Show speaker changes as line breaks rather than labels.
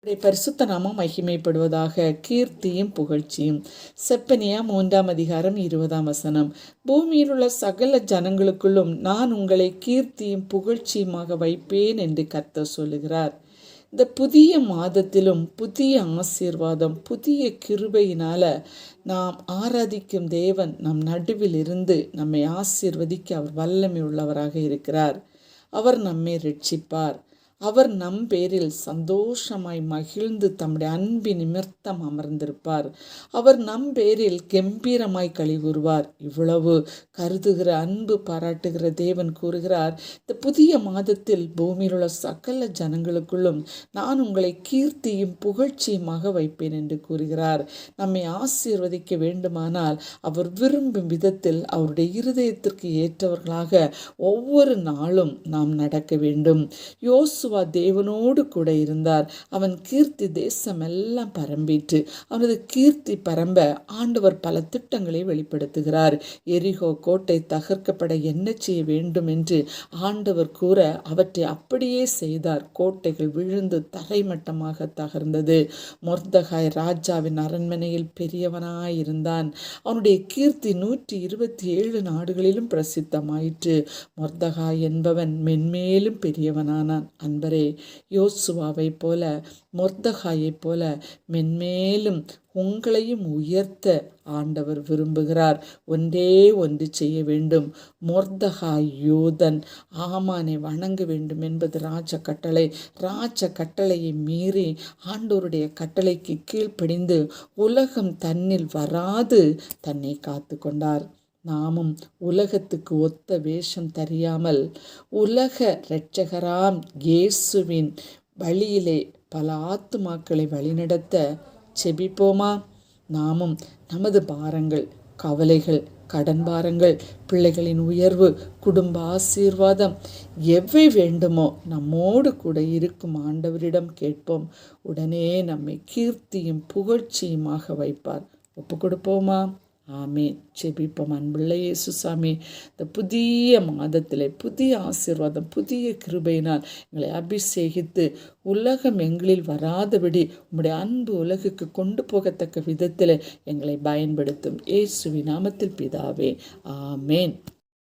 பரிசுத்த நாமம் மகிமைப்படுவதாக. கீர்த்தியும் புகழ்ச்சியும். செப்பனியா 3 20 பூமியில் உள்ள சகல ஜனங்களுக்குள்ளும் நான் உங்களை கீர்த்தியும் புகழ்ச்சியுமாக வைப்பேன் என்று கர்த்தர் சொல்லுகிறார். இந்த புதிய மாதத்திலும் புதிய ஆசீர்வாதம், புதிய கிருபையினால நாம் ஆராதிக்கும் தேவன் நம் நடுவில் இருந்து நம்மை ஆசீர்வதிக்க அவர் வல்லமை உள்ளவராக இருக்கிறார். அவர் நம்மை ரட்சிப்பார். அவர் நம் பேரில் சந்தோஷமாய் மகிழ்ந்து தம்முடைய அன்பின் நிமித்தம் அமர்ந்திருப்பார். அவர் நம் பேரில் கம்பீரமாய் களி கூறுவார். இவ்வளவு கருதுகிற அன்பு பாராட்டுகிற தேவன் கூறுகிறார், இந்த புதிய மாதத்தில் பூமியில் உள்ள சகல ஜனங்களுக்குள்ளும் நான் உங்களை கீர்த்தியும் புகழ்ச்சியுமாக வைப்பேன் என்று கூறுகிறார். நம்மை ஆசீர்வதிக்க வேண்டுமானால் அவர் விரும்பும் விதத்தில் அவருடைய இருதயத்திற்கு ஏற்றவர்களாக ஒவ்வொரு நாளும் நாம் நடக்க வேண்டும். யோசுவா தேவனோடு கூட இருந்தார். அவன் கீர்த்தி தேசம் எல்லாம் பரம்பிற்று. அவனது கீர்த்தி பரம்ப ஆண்டவர் பல திட்டங்களை வெளிப்படுத்துகிறார். எரிகோ கோட்டை தகர்க்கப்பட என்ன செய்ய வேண்டும் என்று ஆண்டவர் கூற அவற்றை அப்படியே செய்தார். கோட்டைகள் விழுந்து தரைமட்டமாக தகர்ந்தது. மொர்தகாய் ராஜாவின் அரண்மனையில் பெரியவனாயிருந்தான். அவனுடைய கீர்த்தி 127 நாடுகளிலும் பிரசித்தமாயிற்று. மொர்தகாய் என்பவன் மென்மேலும் பெரியவனானான். அன்பரே, யோசுவாவை போல மொர்தகாயை போல மென்மேலும் உங்களையும் உயர்த்த ஆண்டவர் விரும்புகிறார். ஒன்றே ஒன்று செய்ய வேண்டும். மொர்தகாய் யூதன் ஆமானை வணங்க வேண்டும் என்பது ராஜ கட்டளை. ராஜ கட்டளையை மீறி ஆண்டவருடைய கட்டளைக்கு கீழ்ப்படிந்து உலகம் தன்னில் வராது தன்னை காத்து கொண்டார். நாமும் உலகத்துக்கு ஒத்த வேஷம் தெரியாமல் உலக இரட்சகராம் இயேசுவின் வழியிலே பல ஆத்துமாக்களை வழிநடத்த செபிப்போமா? நாமும் நமது பாரங்கள், கவலைகள், கடன் பாரங்கள், பிள்ளைகளின் உயர்வு, குடும்ப ஆசீர்வாதம் எவை வேண்டுமோ நம்மோடு கூட இருக்கும் ஆண்டவரிடம் கேட்போம். உடனே நம்மை கீர்த்தியும் புகழ்ச்சியுமாக வைப்பார். ஒப்பு கொடுப்போமா? ஆமேன். செபிப்போம். அன்புள்ள இயேசு சாமி, இந்த புதிய மாதத்திலே புதிய ஆசீர்வாதம், புதிய கிருபையினால் எங்களை அபிஷேகித்து உலகம் எங்களில் வராதபடி உம்முடைய அன்பு உலகுக்கு கொண்டு போகத்தக்க விதத்தில் எங்களை பயன்படுத்தும். இயேசுவின் நாமத்தில் பிதாவே, ஆமேன்.